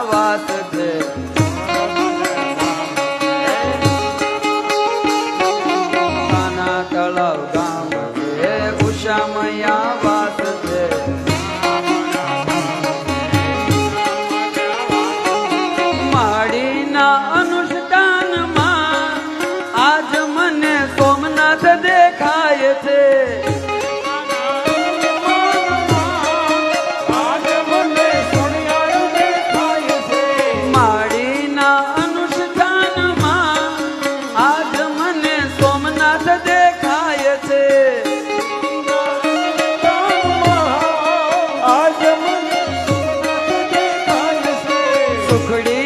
વાત છે નાના તળાવ ગામ છે ઉષામયા વાત છે માડીના અનુષ્ઠાનમાં આજ મને સોમનાથ દેખાય છે સુખડી